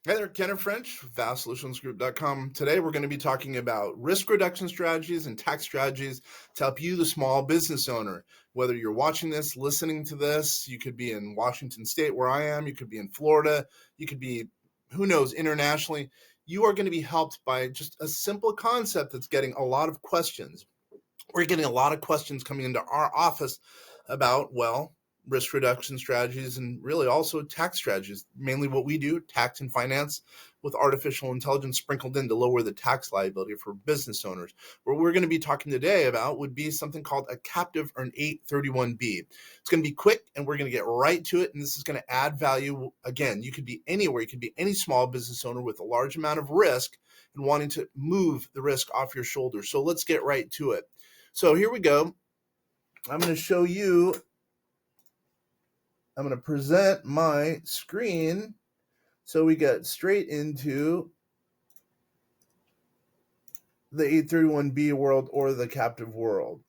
Hey there, Kenneth French, vastsolutionsgroup.com. Today we're going to be talking about risk reduction strategies and tax strategies to help you, the small business owner. Whether you're watching this, listening to this, you could be in Washington State where I am, you could be in Florida, you could be, who knows, internationally. You are going to be helped by just a simple concept that's getting a lot of questions. We're getting a lot of questions coming into our office about, well, risk reduction strategies and really also tax strategies. Mainly what we do, tax and finance, with artificial intelligence sprinkled in to lower the tax liability for business owners. What we're going to be talking today about would be something called a captive or an 831B. It's going to be quick and we're going to get right to it. And this is going to add value. Again, you could be anywhere. You could be any small business owner with a large amount of risk and wanting to move the risk off your shoulders. So let's get right to it. So here we go. I'm going to show you, I'm going to present my screen so we get straight into the 831B world or the captive world.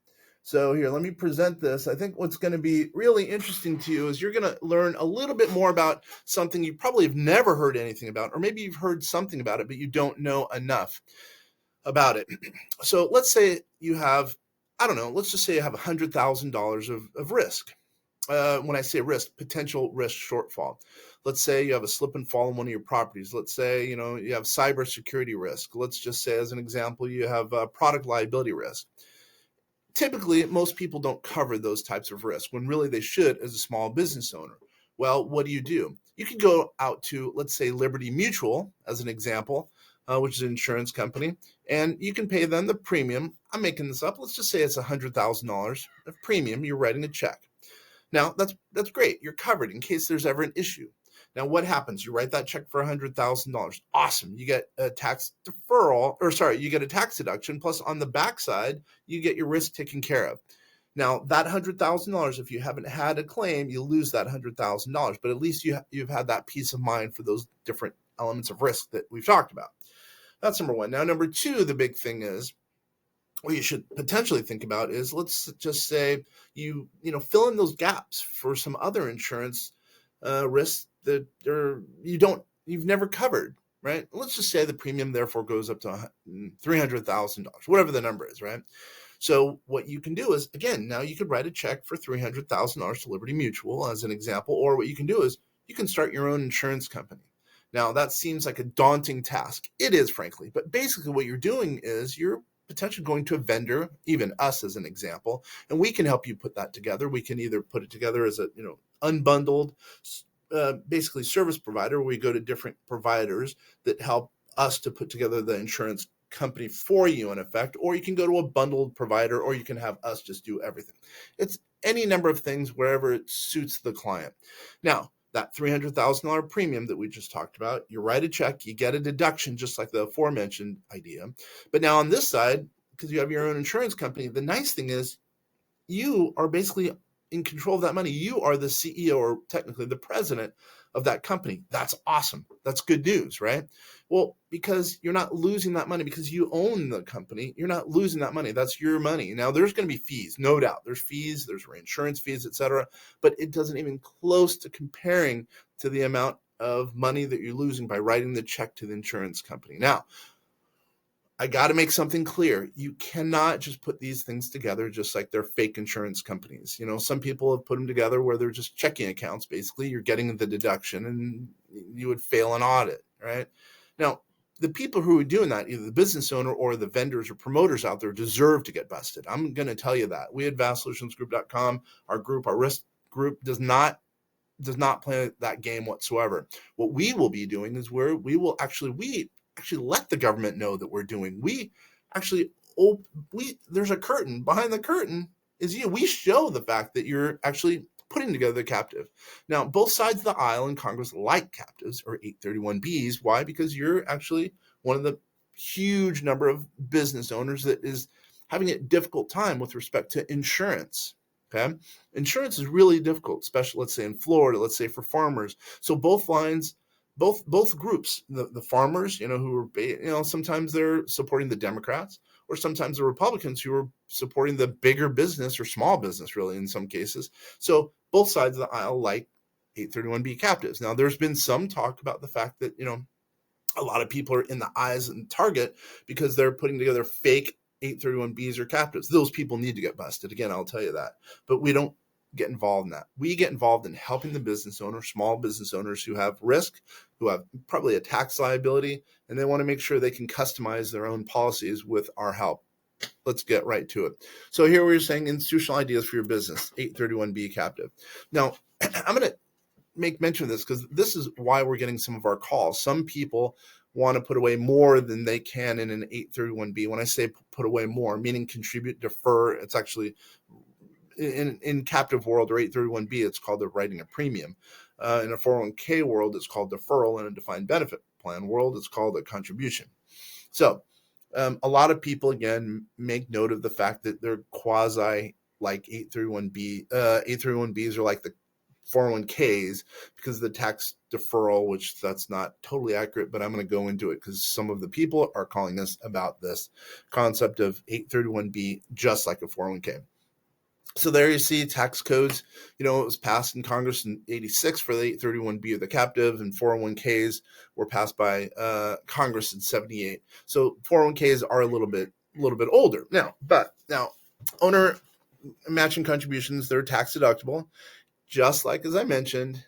So here, let me present this. I think what's going to be really interesting to you is you're going to learn a little bit more about something you probably have never heard anything about, or maybe you've heard something about it, but you don't know enough about it. So let's say you have, I don't know, let's just say you have $100,000 of risk. When I say risk, potential risk shortfall. Let's say you have a slip and fall in one of your properties. Let's say, you have cybersecurity risk. Let's just say, as an example, you have product liability risk. Typically, most people don't cover those types of risks when really they should as a small business owner. Well, what do? You can go out to, let's say, Liberty Mutual, as an example, which is an insurance company, and you can pay them the premium. I'm making this up. Let's just say it's $100,000 of premium. You're writing a check. Now, that's great. You're covered in case there's ever an issue. Now, what happens? You write that check for $100,000. Awesome. You get a tax deferral, you get a tax deduction. Plus, on the backside, you get your risk taken care of. Now, that $100,000, if you haven't had a claim, you lose that $100,000. But at least you've had that peace of mind for those different elements of risk that we've talked about. That's number one. Now, number two, the big thing is, what you should potentially think about is, let's just say you fill in those gaps for some other insurance risks that you've never covered, right? Let's just say the premium therefore goes up to $300,000, whatever the number is, right? So what you can do is, again, now you could write a check for $300,000 to Liberty Mutual as an example, or what you can do is you can start your own insurance company. Now that seems like a daunting task. It is, frankly, but basically what you're doing is you're potentially going to a vendor, even us as an example, and we can help you put that together. We can either put it together as a unbundled, basically service provider, where we go to different providers that help us to put together the insurance company for you in effect, or you can go to a bundled provider, or you can have us just do everything. It's any number of things wherever it suits the client. Now, that $300,000 premium that we just talked about, you write a check, you get a deduction, just like the aforementioned idea. But now on this side, because you have your own insurance company, the nice thing is you are basically in control of that money. You are the CEO, or technically the president of that company. That's awesome. That's good news, right? Well, because you're not losing that money because you own the company, you're not losing that money. That's your money. Now, there's going to be fees, no doubt. There's fees, there's reinsurance fees, etc. But it doesn't even close to comparing to the amount of money that you're losing by writing the check to the insurance company. Now, I got to make something clear. You cannot just put these things together just like they're fake insurance companies. Some people have put them together where they're just checking accounts. Basically, you're getting the deduction and you would fail an audit, right? Now, the people who are doing that, either the business owner or the vendors or promoters out there, deserve to get busted. I'm going to tell you that. We at vastsolutionsgroup.com, our risk group does not play that game whatsoever. What we will be doing is we actually let the government know that we're doing. There's a curtain. Behind the curtain is you. We show the fact that you're actually putting together the captive. Now, both sides of the aisle in Congress like captives or 831Bs. Why? Because you're actually one of the huge number of business owners that is having a difficult time with respect to insurance. Okay, insurance is really difficult, especially, let's say, in Florida, let's say for farmers. So both groups, the farmers, who are, sometimes they're supporting the Democrats, or sometimes the Republicans who are supporting the bigger business or small business, really, in some cases. So both sides of the aisle like 831B captives. Now, there's been some talk about the fact that, A lot of people are in the eyes and target because they're putting together fake 831Bs or captives. Those people need to get busted. Again, I'll tell you that. But we don't get involved in that. We get involved in helping the business owner, small business owners who have risk, who have probably a tax liability, and they want to make sure they can customize their own policies with our help. Let's get right to it. So here we're saying institutional ideas for your business, 831B captive. Now, I'm going to make mention of this because this is why we're getting some of our calls. Some people want to put away more than they can in an 831B. When I say put away more, meaning contribute, defer, it's actually in captive world or 831B, it's called the writing a premium. In a 401k world, it's called deferral. In a defined benefit plan world, it's called a contribution. So a lot of people, again, make note of the fact that they're quasi like 831B. 831Bs are like the 401ks because of the tax deferral, which that's not totally accurate, but I'm going to go into it because some of the people are calling us about this concept of 831B just like a 401k. So there you see tax codes. It was passed in Congress in 86 for the 831B of the captive, and 401ks were passed by Congress in 78. So 401ks are a little bit older now. But now, owner matching contributions, they're tax deductible. Just like, as I mentioned,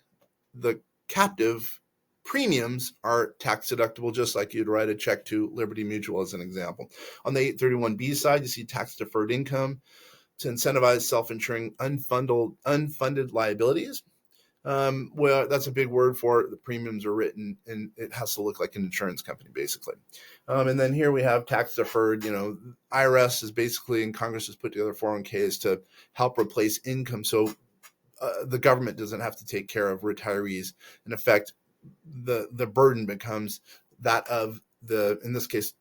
the captive premiums are tax deductible, just like you'd write a check to Liberty Mutual as an example. On the 831B side, you see tax deferred income to incentivize self-insuring unfunded liabilities. Well, that's a big word for it. The premiums are written and it has to look like an insurance company, basically. And then here we have tax deferred. IRS is basically, and Congress has put together 401ks to help replace income. So the government doesn't have to take care of retirees. In effect, the burden becomes that of in this case,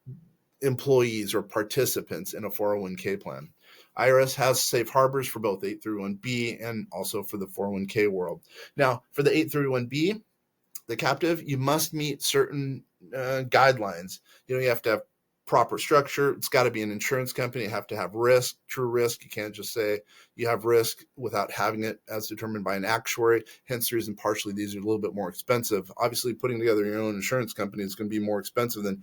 employees or participants in a 401k plan. IRS has safe harbors for both 831B and also for the 401k world. Now, for the 831B, the captive, you must meet certain guidelines. You have to have proper structure. It's got to be an insurance company. You have to have risk, true risk. You can't just say you have risk without having it as determined by an actuary. Hence the reason partially these are a little bit more expensive. Obviously, putting together your own insurance company is going to be more expensive than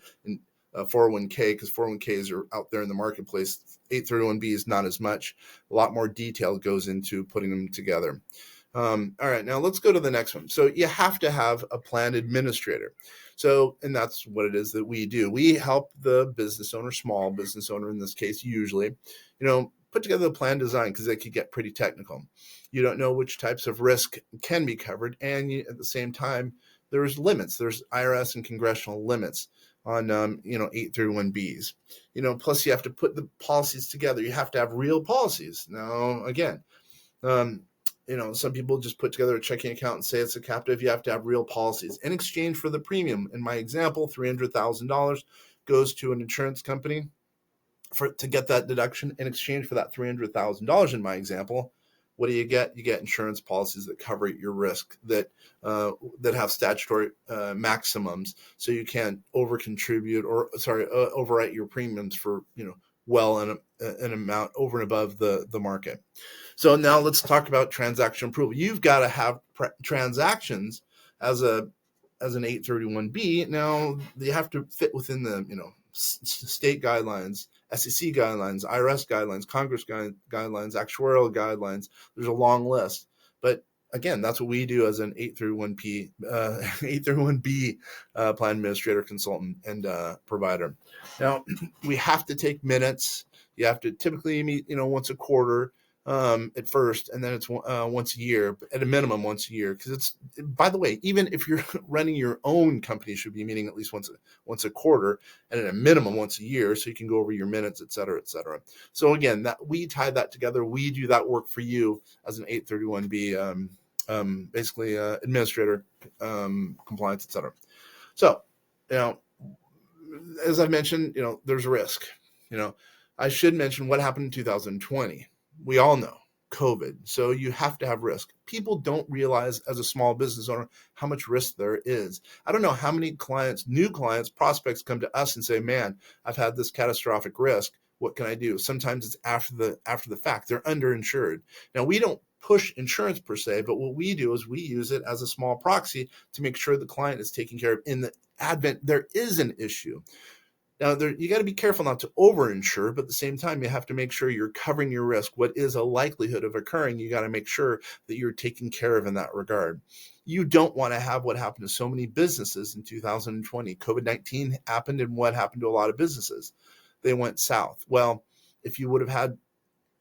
401k because 401ks are out there in the marketplace. 831B is not as much. A lot more detail goes into putting them together. All right, now let's go to the next one. So you have to have a plan administrator. So, and that's what it is that we do. We help the business owner, small business owner in this case, usually, put together the plan design because they could get pretty technical. You don't know which types of risk can be covered. And at the same time, there's limits. There's IRS and congressional limits on 831Bs. Plus you have to put the policies together. You have to have real policies. Now, again, some people just put together a checking account and say it's a captive. You have to have real policies in exchange for the premium. In my example, $300,000 goes to an insurance company to get that deduction. In exchange for that $300,000 in my example, what do you get? You get insurance policies that cover your risk, that have statutory maximums, so you can't overwrite your premiums for an amount over and above the market. So now let's talk about transaction approval. You've got to have transactions as an 831B. Now you have to fit within the state guidelines, SEC guidelines, IRS guidelines, Congress guidelines, actuarial guidelines. There's a long list. But again, that's what we do as an 831B plan administrator, consultant, and provider. Now, we have to take minutes. You have to typically meet, once a quarter at first, and then it's once a year, at a minimum once a year. Because it's, by the way, even if you're running your own company, you should be meeting at least once a quarter, and at a minimum once a year, so you can go over your minutes, et cetera, et cetera. So again, that we tie that together. We do that work for you as an 831B, basically administrator, compliance, et cetera. So, as I mentioned, there's risk. I should mention what happened in 2020. We all know COVID. So you have to have risk. People don't realize as a small business owner how much risk there is. I don't know how many new clients, prospects come to us and say, man, I've had this catastrophic risk. What can I do? Sometimes it's after the fact. They're underinsured. Now, we don't push insurance per se, but what we do is we use it as a small proxy to make sure the client is taken care of in the advent there is an issue. Now, you got to be careful not to overinsure, but at the same time, you have to make sure you're covering your risk. What is a likelihood of occurring, you got to make sure that you're taken care of in that regard. You don't want to have what happened to so many businesses in 2020. COVID-19 happened, and what happened to a lot of businesses? They went south. Well, if you would have had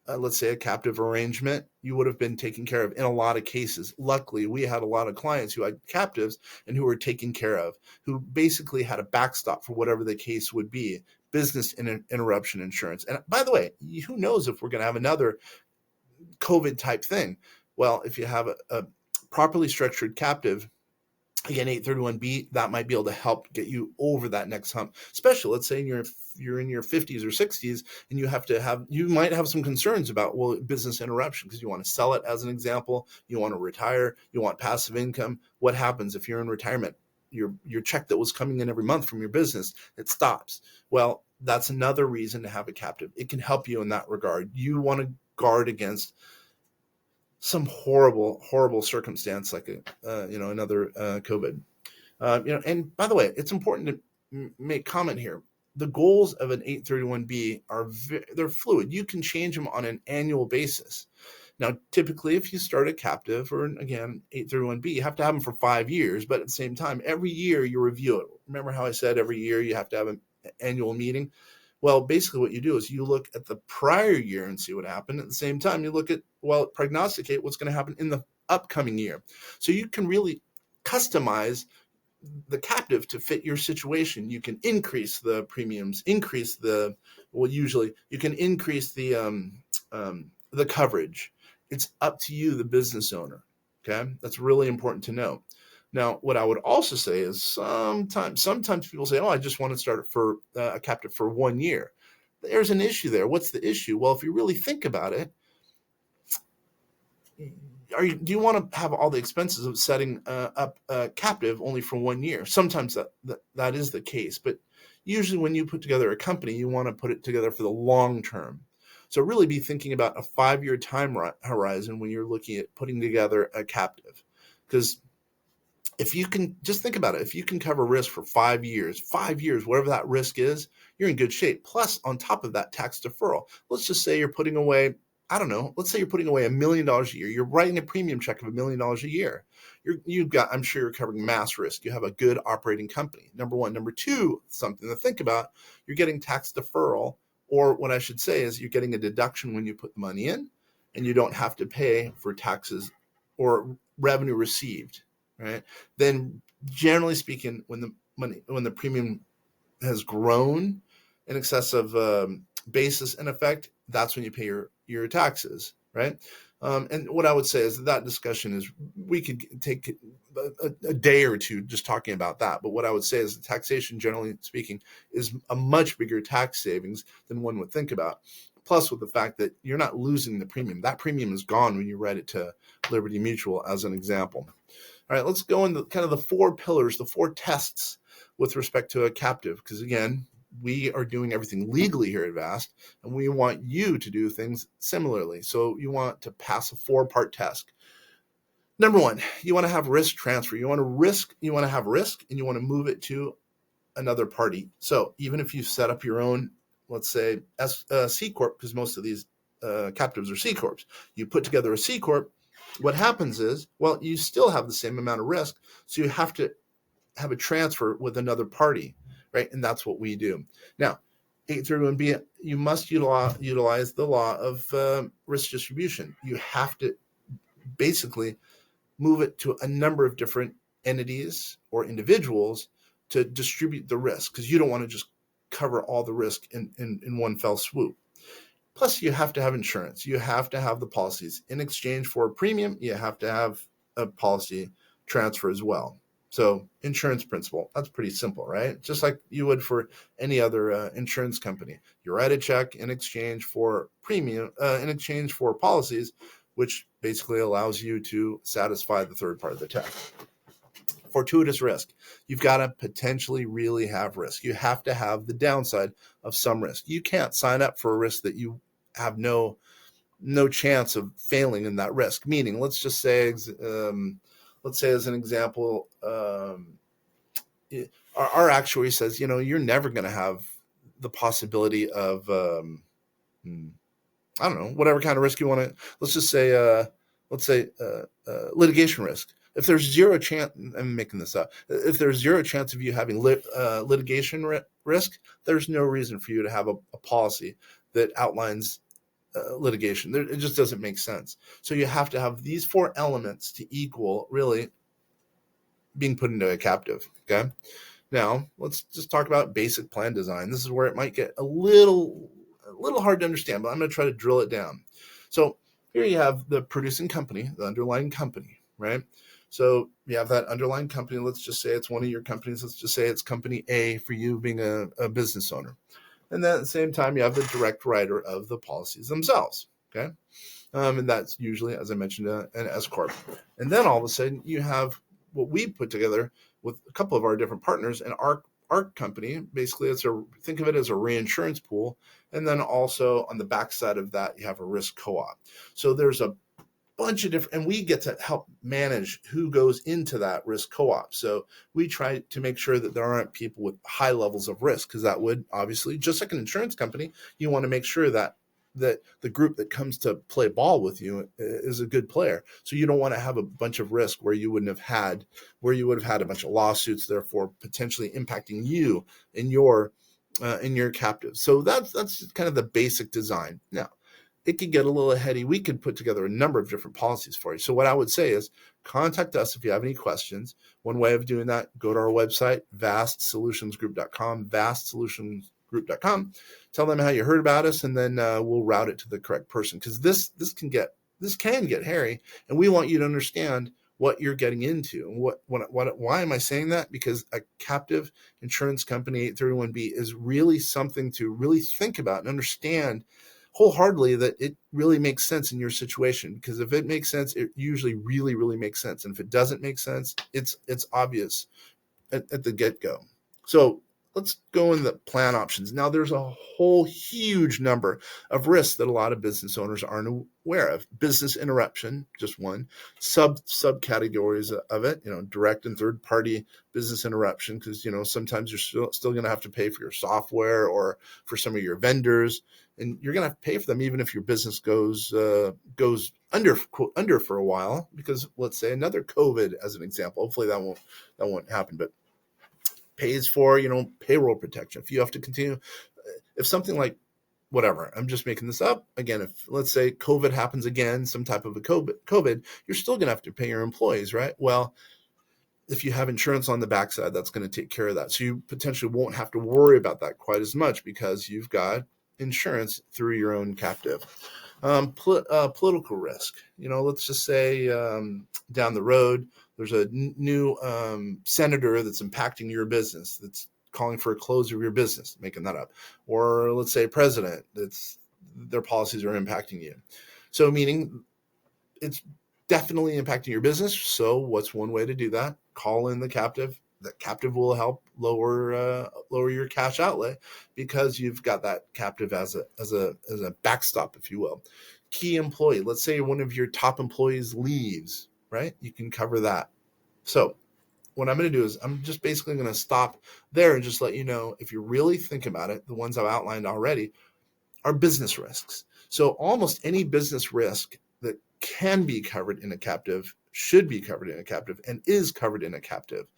let's say a captive arrangement, you would have been taken care of in a lot of cases. Luckily, we had a lot of clients who had captives and who were taken care of, who basically had a backstop for whatever the case would be, business interruption insurance. And by the way, who knows if we're going to have another COVID type thing? Well, if you have a properly structured captive, again, 831B, that might be able to help get you over that next hump. Especially, let's say you're in your 50s or 60s, and you might have some concerns about, well, business interruption, because you want to sell it as an example, you want to retire, you want passive income. What happens if you're in retirement? Your check that was coming in every month from your business, it stops. Well, that's another reason to have a captive. It can help you in that regard. You want to guard against some horrible circumstance like another COVID. And by the way, it's important to make comment here. The goals of an 831B they're fluid. You can change them on an annual basis. Now, typically, if you start a captive or again 831B, you have to have them for 5 years. But at the same time, every year you review it. Remember how I said every year you have to have an annual meeting? Well, basically what you do is you look at the prior year and see what happened. At the same time, you look at, prognosticate what's going to happen in the upcoming year. So you can really customize the captive to fit your situation. You can increase the premiums, usually you can increase the coverage. It's up to you, the business owner. Okay. That's really important to know. Now, what I would also say is sometimes people say, oh, I just want to start for a captive for 1 year. There's an issue there. What's the issue? Well, if you really think about it, do you want to have all the expenses of setting up a captive only for 1 year? Sometimes that is the case, but usually when you put together a company, you want to put it together for the long term. So really be thinking about a 5-year time horizon when you're looking at putting together a captive. Because if you can just think about it, if you can cover risk for 5 years, whatever that risk is, you're in good shape. Plus, on top of that, tax deferral. Let's just say you're putting away, let's say you're putting away $1 million a year. You're writing a premium check of $1 million a year. I'm sure you're covering mass risk. You have a good operating company. Number one. Number two, something to think about, you're getting tax deferral, or what I should say is you're getting a deduction when you put the money in, and you don't have to pay for taxes or revenue received. Right. Then generally speaking, when the premium has grown in excess of basis in effect, that's when you pay your taxes. Right. And what I would say is that discussion is, we could take a day or two just talking about that. But what I would say is the taxation, generally speaking, is a much bigger tax savings than one would think about. Plus, with the fact that you're not losing the premium. That premium is gone when you write it to Liberty Mutual, as an example. All right, let's go into kind of the 4 pillars, the 4 tests with respect to a captive, because again, we are doing everything legally here at VAST, and we want you to do things similarly. So you want to pass a 4-part test. Number 1, you want to have risk transfer. You want to have risk, and you want to move it to another party. So even if you set up your own, let's say, C Corp, because most of these captives are C Corps, you put together a C Corp, what happens is, you still have the same amount of risk, so you have to have a transfer with another party, right? And that's what we do. Now, 831B, you must utilize the law of risk distribution. You have to basically move it to a number of different entities or individuals to distribute the risk, because you don't want to just cover all the risk in one fell swoop. Plus, you have to have insurance. You have to have the policies. In exchange for a premium, you have to have a policy transfer as well. So insurance principle, that's pretty simple, right? Just like you would for any other insurance company. You write a check in exchange for premium, in exchange for policies, which basically allows you to satisfy the third part of the test. Fortuitous risk. You've got to potentially really have risk. You have to have the downside of some risk. You can't sign up for a risk that you have no no chance of failing in that risk. Meaning, let's say as an example, our actuary says, you're never going to have the possibility of, I don't know, whatever kind of risk you want to, let's just say, litigation risk. If there's zero chance, I'm making this up, if there's zero chance of you having litigation risk, there's no reason for you to have a policy that outlines litigation. It just doesn't make sense. So you have to have these four elements to equal really being put into a captive. Okay. Now let's just talk about basic plan design. This is where it might get a little hard to understand, but I'm going to try to drill it down. So here you have the producing company, the underlying company, right? So you have that underlying company. Let's just say it's one of your companies. Let's just say it's company A for you being a business owner. And then at the same time, you have the direct writer of the policies themselves. Okay. And that's usually, as I mentioned, an S corp. And then all of a sudden you have what we put together with a couple of our different partners, and our company. Basically, think of it as a reinsurance pool. And then also on the backside of that, you have a risk co-op. So there's a bunch of different, and we get to help manage who goes into that risk co-op. So we try to make sure that there aren't people with high levels of risk, because that would obviously, just like an insurance company, you want to make sure that the group that comes to play ball with you is a good player. So you don't want to have a bunch of risk where you would have had a bunch of lawsuits, therefore potentially impacting you in your captive. So that's kind of the basic design. Now, it could get a little heady. We could put together a number of different policies for you. So what I would say is contact us if you have any questions. One way of doing that, go to our website, vastsolutionsgroup.com, vastsolutionsgroup.com. Tell them how you heard about us, and then we'll route it to the correct person, because this can get hairy, and we want you to understand what you're getting into. And why am I saying that? Because a captive insurance company 831B is really something to really think about and understand wholeheartedly, that it really makes sense in your situation. Because if it makes sense, it usually really, really makes sense. And if it doesn't make sense, it's obvious at the get-go. So let's go in the plan options. Now, there's a whole huge number of risks that a lot of business owners aren't aware of. Business interruption, just one. Subcategories of it, direct and third party business interruption, because sometimes you're still going to have to pay for your software or for some of your vendors, and you're going to have to pay for them even if your business goes under for a while, because let's say another COVID as an example. Hopefully that won't happen, but pays for payroll protection. If you have to continue, if something like whatever, I'm just making this up again, if let's say COVID happens again, some type of a COVID, you're still going to have to pay your employees, right? Well, if you have insurance on the backside, that's going to take care of that. So you potentially won't have to worry about that quite as much, because you've got insurance through your own captive. Political risk. Let's just say down the road, there's a new senator that's impacting your business, that's calling for a close of your business, making that up. Or let's say president, their policies are impacting you. So meaning it's definitely impacting your business. So what's one way to do that? Call in the captive. That captive will help lower your cash outlay, because you've got that captive as a backstop, if you will. Key employee. Let's say one of your top employees leaves, right? You can cover that. So what I'm going to do is I'm just basically going to stop there and just let you know, if you really think about it, the ones I've outlined already are business risks. So almost any business risk that can be covered in a captive should be covered in a captive and is covered in a captive.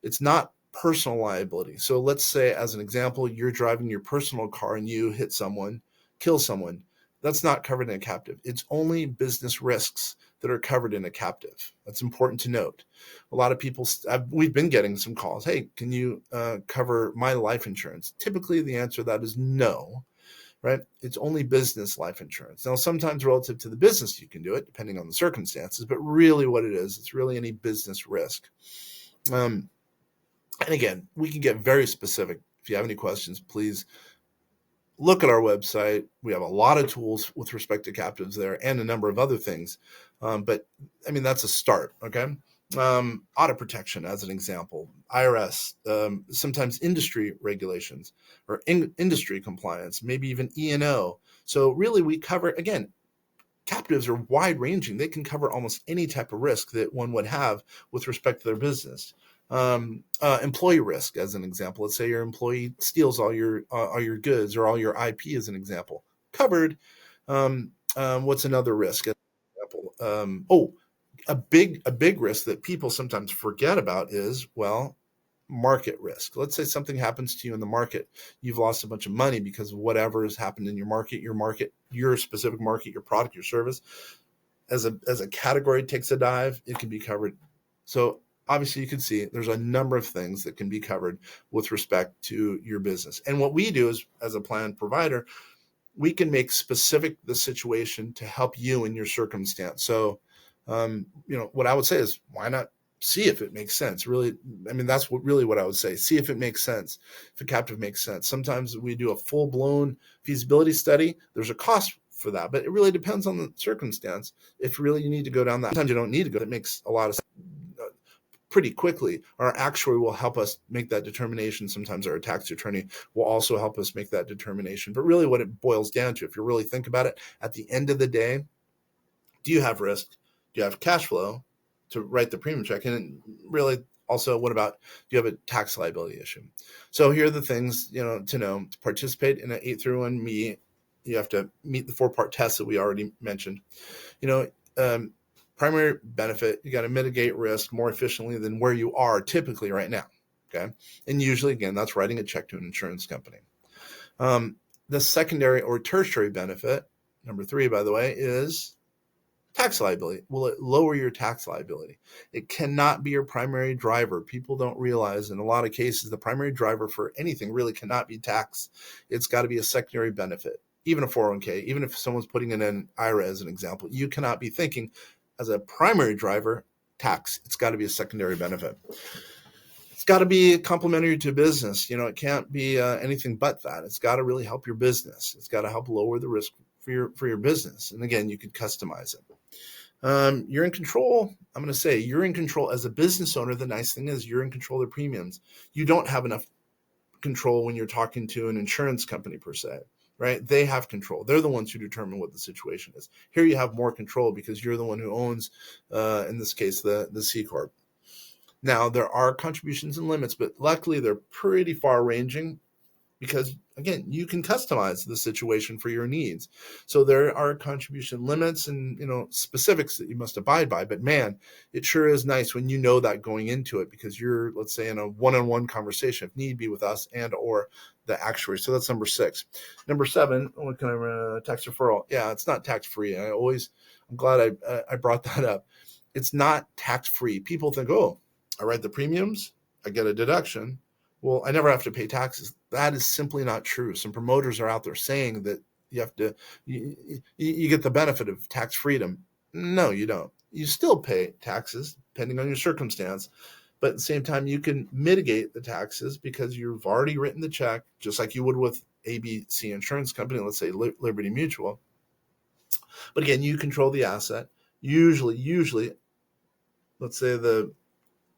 It's not personal liability. So let's say, as an example, you're driving your personal car and you hit someone, kill someone. That's not covered in a captive. It's only business risks that are covered in a captive. That's important to note. A lot of people, we've been getting some calls. Hey, can you cover my life insurance? Typically, the answer to that is no, right? It's only business life insurance. Now, sometimes relative to the business, you can do it depending on the circumstances, but really what it is, it's really any business risk. And again, we can get very specific. If you have any questions, please look at our website. We have a lot of tools with respect to captives there, and a number of other things. But I mean, that's a start. Okay. Audit protection, as an example, IRS, sometimes industry regulations or industry compliance, maybe even E&O. So really we cover, again, captives are wide ranging. They can cover almost any type of risk that one would have with respect to their business. Employee risk, as an example. Let's say your employee steals all your goods or all your IP, as an example. Covered. What's another risk? As an example? A big risk that people sometimes forget about is, well, market risk. Let's say something happens to you in the market. You've lost a bunch of money because of whatever has happened in your market, your specific market, your product, your service. As a category takes a dive, it can be covered. So obviously you can see there's a number of things that can be covered with respect to your business. And what we do is, as a plan provider, we can make specific the situation to help you in your circumstance. So, what I would say is, why not see if it makes sense? Really, I mean, that's what I would say. See if it makes sense, if a captive makes sense. Sometimes we do a full-blown feasibility study. There's a cost for that, but it really depends on the circumstance. If really you need to go down that, sometimes you don't need to go. That makes a lot of sense. Pretty quickly, our actuary will help us make that determination. Sometimes our tax attorney will also help us make that determination. But really what it boils down to, if you really think about it, at the end of the day, do you have risk? Do you have cash flow to write the premium check? And really also, what about, do you have a tax liability issue? So here are the things, to know. To participate in an 831 you have to meet the 4-part test that we already mentioned. Primary benefit, you got to mitigate risk more efficiently than where you are typically right now. Okay. And usually, again, that's writing a check to an insurance company. The secondary or tertiary benefit, number 3, by the way, is tax liability. Will it lower your tax liability? It cannot be your primary driver. People don't realize in a lot of cases, the primary driver for anything really cannot be tax. It's got to be a secondary benefit. Even a 401k, even if someone's putting in an IRA as an example, you cannot be thinking as a primary driver, tax. It's got to be a secondary benefit. It's got to be complementary to business. It can't be anything but that. It's got to really help your business. It's got to help lower the risk for your business. And again, you could customize it. You're in control. I'm going to say you're in control as a business owner. The nice thing is you're in control of the premiums. You don't have enough control when you're talking to an insurance company per se. Right? They have control. They're the ones who determine what the situation is. Here you have more control because you're the one who owns, in this case, the C Corp. Now, there are contributions and limits, but luckily they're pretty far ranging because, again, you can customize the situation for your needs. So there are contribution limits and, specifics that you must abide by. But man, it sure is nice when you know that going into it, because you're, let's say, in a one-on-one conversation, if need be, with us and or the actuary. So that's number 6. Number 7, what kind of tax referral? Yeah, it's not tax-free. I'm glad I brought that up. It's not tax-free. People think, oh, I write the premiums, I get a deduction. Well, I never have to pay taxes. That is simply not true. Some promoters are out there saying that you get the benefit of tax freedom. No, you don't. You still pay taxes depending on your circumstance, but at the same time, you can mitigate the taxes because you've already written the check, just like you would with ABC Insurance Company, let's say Liberty Mutual. But again, you control the asset. Usually, let's say the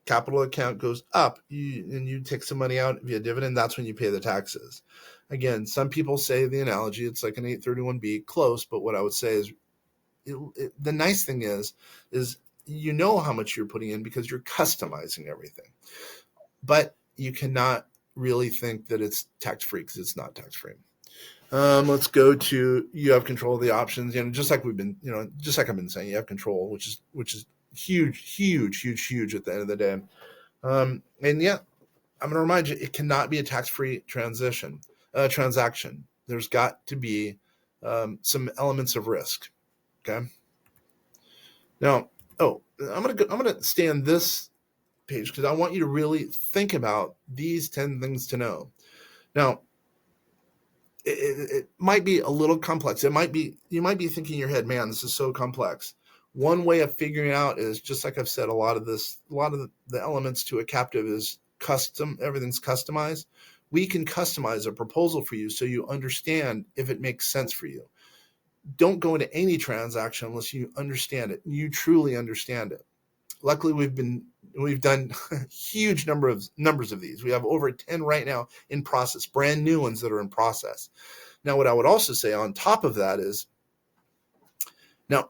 capital account goes up and you take some money out via dividend, that's when you pay the taxes. Again, some people say the analogy, it's like an 831B, close, but what I would say is the nice thing is how much you're putting in because you're customizing everything. But you cannot really think that it's tax-free because it's not tax-free. Let's go to, you have control of the options, just like I've been saying, you have control, which is huge at the end of the day. And yeah, I'm going to remind you, it cannot be a tax-free transaction. There's got to be some elements of risk. Okay. Now, I'm going to stay on this page because I want you to really think about these 10 things to know. Now, it might be a little complex. You might be thinking in your head, man, this is so complex. One way of figuring out is, just like I've said, a lot of the elements to a captive is custom. Everything's customized. We can customize a proposal for you so you understand if it makes sense for you. Don't go into any transaction unless you understand it. You truly understand it. Luckily, we've done huge numbers of these. We have over 10 right now in process, brand new ones that are in process. Now, what I would also say on top of that is, Now,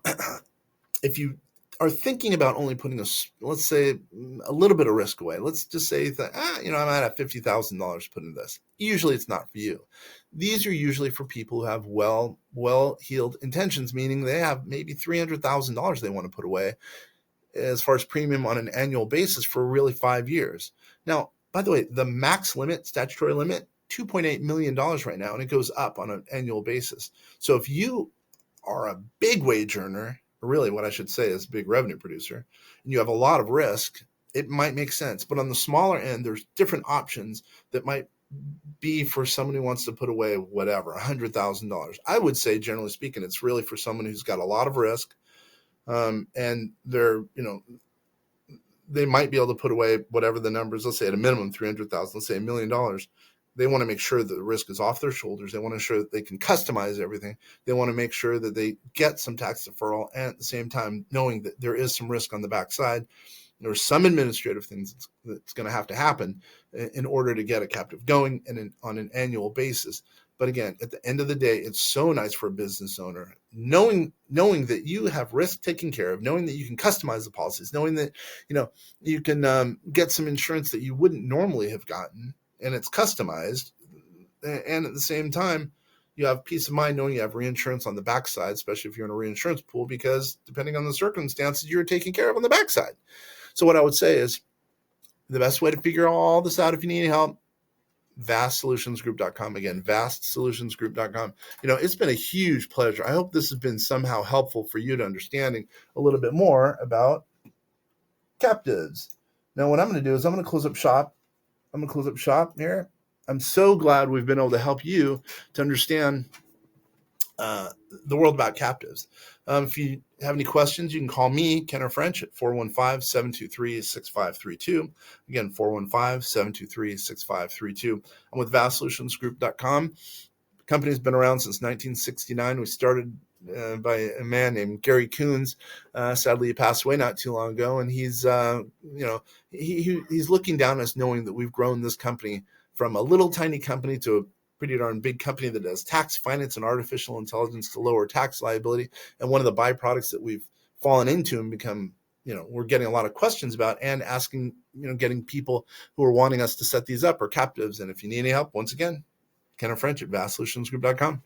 if you are thinking about only putting let's say a little bit of risk away, let's just say that, I might have $50,000 put into this. Usually it's not for you. These are usually for people who have well-heeled intentions, meaning they have maybe $300,000 they want to put away as far as premium on an annual basis for really 5 years. Now, by the way, the max limit, statutory limit, $2.8 million right now, and it goes up on an annual basis. So if you are a big wage earner, or really what I should say is a big revenue producer, and you have a lot of risk, it might make sense. But on the smaller end, there's different options that might be for someone who wants to put away whatever, $100,000. I would say, generally speaking, it's really for someone who's got a lot of risk, and they might be able to put away whatever the numbers, let's say at a minimum 300,000, let's say $1 million. They want to make sure that the risk is off their shoulders. They want to ensure that they can customize everything. They want to make sure that they get some tax deferral, and at the same time, knowing that there is some risk on the backside. There's some administrative things that's going to have to happen in order to get a captive going and on an annual basis. But again, at the end of the day, it's so nice for a business owner knowing that you have risk taken care of, knowing that you can customize the policies, knowing that you can get some insurance that you wouldn't normally have gotten, and it's customized. And at the same time, you have peace of mind knowing you have reinsurance on the backside, especially if you're in a reinsurance pool, because depending on the circumstances, you're taken care of on the backside. So what I would say is the best way to figure all this out, if you need any help, vastsolutionsgroup.com. Again, vastsolutionsgroup.com. It's been a huge pleasure. I hope this has been somehow helpful for you to understanding a little bit more about captives. Now, what I'm going to do is I'm going to close up shop. Here. I'm so glad we've been able to help you to understand the world about captives. If you have any questions, you can call me, Ken or French, at 415-723-6532. Again, 415-723-6532. I'm with vastsolutionsgroup.com. The company's been around since 1969. We started by a man named Gary Coons. Sadly, he passed away not too long ago, and he's looking down at us, knowing that we've grown this company from a little tiny company to a pretty darn big company that does tax, finance, and artificial intelligence to lower tax liability. And one of the byproducts that we've fallen into and become, we're getting a lot of questions about and asking, getting people who are wanting us to set these up are captives. And if you need any help, once again, Ken or French at vastsolutionsgroup.com.